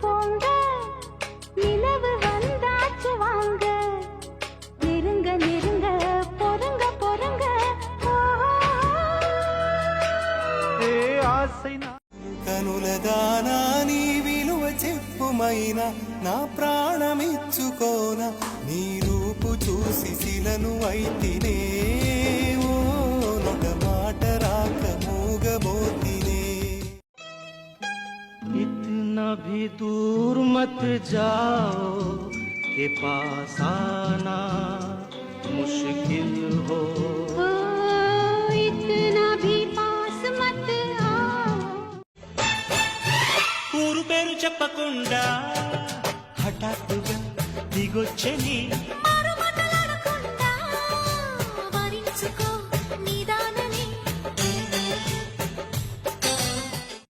போங்க நிலவு வந்தாச்சு வாங்க நெருங்க நெருங்க பொறுங்க பொறுங்க ఆశై కనులదానా నీ విలువ చెప్పుమైనా నా ప్రాణమిచ్చుకోనా నీ రూపు చూసి శిలను అయితినే ఓ నొక మాట రాక మూగబోతినే इतना भी दूर मत जाओ के पास आना मुश्किल हो इतना भी पास मत आओ ఊరు పేరు చెప్పకుండా హఠాత్తుగా దిగొచ్చని